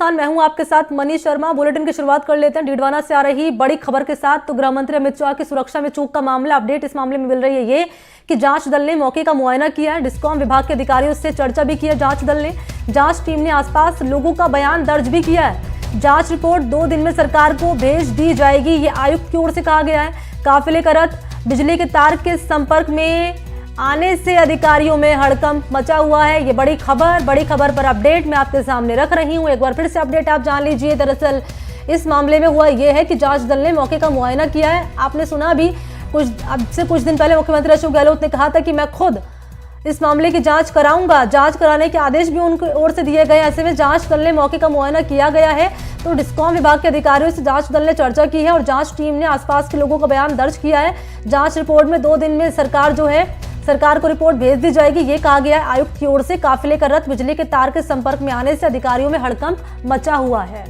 मैं हूं आपके साथ मनीष शर्मा। बुलेटिन की शुरुआत कर लेते हैं डीडवाना से आ रही बड़ी खबर के साथ। तो गृह मंत्री अमित शाह की सुरक्षा में चूक का मामला, अपडेट इस मामले में मिल रही है ये कि जांच दल ने मौके का मुआयना किया है। डिस्कॉम विभाग के अधिकारियों से चर्चा भी की है जांच दल ने। जांच टीम ने आसपास लोगों का बयान दर्ज भी किया है। जांच रिपोर्ट 2 दिन में सरकार को भेज दी जाएगी, ये आयुक्त की ओर से कहा गया है। काफिले का रथ बिजली के तार के संपर्क में आने से अधिकारियों में हड़कंप मचा हुआ है। ये बड़ी खबर पर अपडेट मैं आपके सामने रख रही हूं। एक बार फिर से अपडेट आप जान लीजिए। दरअसल इस मामले में हुआ ये है कि जांच दल ने मौके का मुआयना किया है। आपने सुना भी अब से कुछ दिन पहले मुख्यमंत्री अशोक गहलोत ने कहा था कि मैं खुद इस मामले की जांच कराऊंगा। जांच कराने के आदेश भी उनकी ओर से दिए गए। ऐसे में जांच दल ने मौके का मुआयना किया गया है। तो डिस्कॉम विभाग के अधिकारियों से जांच दल ने चर्चा की है और जांच टीम ने आसपास के लोगों का बयान दर्ज किया है। जांच रिपोर्ट में 2 दिन में सरकार को रिपोर्ट भेज दी जाएगी, ये कहा गया है आयुक्त की ओर से। काफिले का रथ बिजली के तार के संपर्क में आने से अधिकारियों में हड़कंप मचा हुआ है।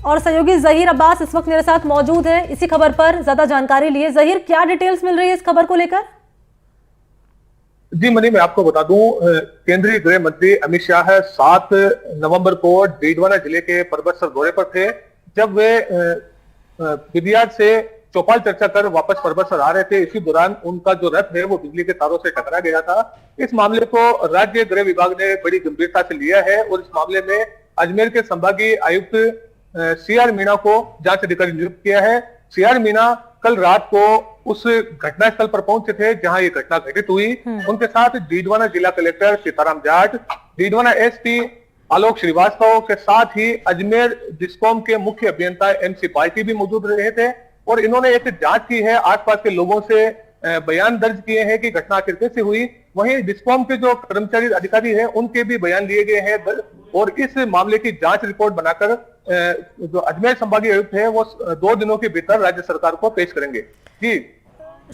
और सहयोगी जहीर अब्बास इस वक्त मेरे साथ मौजूद है इसी खबर पर ज्यादा जानकारी लिए। जहीर, क्या डिटेल्स मिल रही है इस खबर को लेकर? जी मनी, मैं आपको बता दूं, केंद्रीय गृह मंत्री अमित शाह 7 नवंबर को डीडवाना जिले के परबतसर दौरे पर थे। जब वे विदियाट से चौपाल चर्चा कर वापस परबतसर आ रहे थे, इसी दौरान उनका जो रथ है वो बिजली के तारों से टकरा गया था। इस मामले को राज्य गृह विभाग ने बड़ी गंभीरता से लिया है और इस मामले में अजमेर के संभागीय आयुक्त सीआर मीणा को जांच अधिकारी नियुक्त किया है। सीआर मीणा कल रात को उस घटनास्थल पर पहुंचे थे जहां ये घटना घटित हुई। उनके साथ डीडवाना जिला कलेक्टर सीताराम जाट, डीडवाना एसपी आलोक श्रीवास्तव के साथ ही अजमेर डिस्कॉम के मुख्य अभियंता एमसी पार्टी भी मौजूद रहे थे और इन्होंने एक जांच की है। आसपास के लोगों से बयान दर्ज किए हैं कि घटना आखिर कैसे हुई। वहीं डिस्कॉम के जो कर्मचारी अधिकारी हैं उनके भी बयान लिए गए हैं और इस मामले की जांच रिपोर्ट बनाकर जो अजमेर संभागीय आयुक्त है वो 2 दिनों के भीतर राज्य सरकार को पेश करेंगे। जी,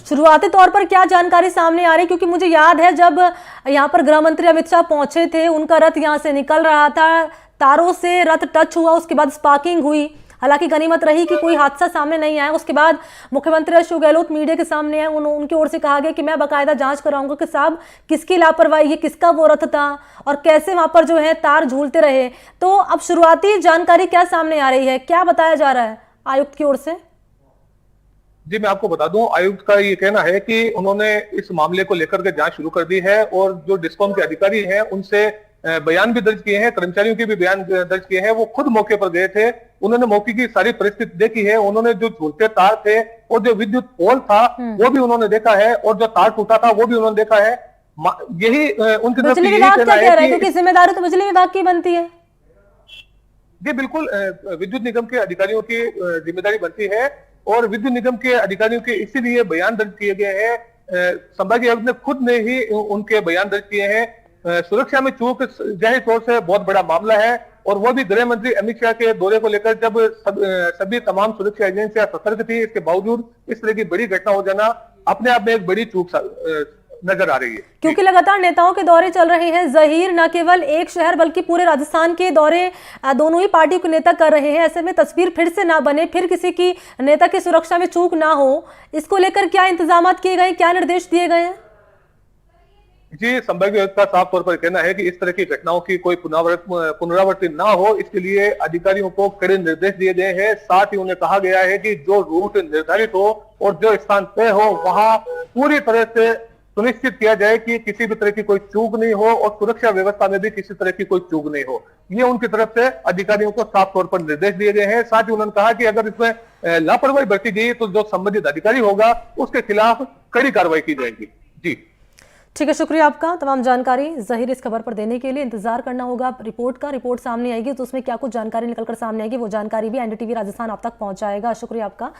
शुरुआती तौर पर क्या जानकारी सामने आ रही है? क्योंकि मुझे याद है जब यहाँ पर गृह मंत्री अमित शाह पहुंचे थे, उनका रथ यहाँ से निकल रहा था, तारों से रथ टच हुआ, उसके बाद स्पार्किंग हुई। हालांकि गनीमत रही कि कोई हादसा सामने नहीं आया। उसके बाद मुख्यमंत्री अशोक गहलोत मीडिया के सामने आए, उनकी ओर से कहा गया कि मैं बाकायदा जांच कराऊंगा कि साहब किसकी लापरवाही है, किसका वो रथ था और कैसे वहां पर जो है तार झूलते रहे। तो अब शुरुआती जानकारी क्या सामने आ रही है, क्या बताया जा रहा है आयुक्त की ओर से? जी, मैं आपको बता दूं, आयुक्त का ये कहना है कि उन्होंने इस मामले को लेकर के जांच शुरू कर दी है और जो डिस्कॉम के अधिकारी हैं उनसे बयान भी दर्ज किए हैं, कर्मचारियों के भी बयान दर्ज किए हैं। वो खुद मौके पर गए थे, उन्होंने मौके की सारी परिस्थिति देखी है। उन्होंने जो झूलते तार थे और जो विद्युत पोल था वो भी उन्होंने देखा है और जो तार टूटा था वो भी उन्होंने देखा है। यही उनकी तरफ से यही कहना है क्योंकि जिम्मेदारी तो बिजली विभाग की बनती है। जी बिल्कुल, विद्युत निगम के अधिकारियों की जिम्मेदारी बनती है और विद्युत निगम के अधिकारियों के इसीलिए बयान दर्ज किए गए हैं। संभागीय आयुक्त ने खुद ने ही उनके बयान दर्ज किए हैं। सुरक्षा में चूक जाहिर तौर से बहुत बड़ा मामला है और वो भी गृह मंत्री अमित शाह के दौरे को लेकर जब सभी तमाम सुरक्षा एजेंसियां सतर्क थी, इसके बावजूद इस तरह की बड़ी घटना हो जाना अपने आप में एक बड़ी चूक नजर आ रही है। क्योंकि लगातार नेताओं के दौरे चल रहे हैं जहीर, न केवल एक शहर बल्कि पूरे राजस्थान के दौरे दोनों ही पार्टियों के नेता कर रहे हैं। ऐसे में तस्वीर फिर से ना बने, फिर किसी की नेता की सुरक्षा में चूक ना हो, इसको लेकर क्या इंतजाम किए गए, क्या निर्देश दिए गए हैं? जी, संभागीय आयुक्त का साफ तौर पर कहना है कि इस तरह की घटनाओं की कोई पुनरावृत्ति ना हो, इसके लिए अधिकारियों को कड़े निर्देश दिए गए हैं। साथ ही उन्हें कहा गया है कि जो रूट निर्धारित हो और जो स्थान तय हो वहां पूरी तरह से सुनिश्चित किया जाए कि किसी भी तरह की कोई चूक नहीं हो और सुरक्षा व्यवस्था में भी किसी तरह की कोई चूक नहीं हो। ये उनकी तरफ से अधिकारियों को साफ तौर पर निर्देश दिए गए हैं। साथ ही उन्होंने कहा कि अगर इसमें लापरवाही बरती गई तो जो संबंधित अधिकारी होगा उसके खिलाफ कड़ी कार्रवाई की जाएगी। जी ठीक है, शुक्रिया आपका तमाम जानकारी जहीर इस खबर पर देने के लिए। इंतजार करना होगा रिपोर्ट का। रिपोर्ट सामने आएगी तो उसमें क्या कुछ जानकारी निकलकर सामने आएगी वो जानकारी भी एनडीटीवी राजस्थान आप तक पहुंचाएगा। शुक्रिया आपका।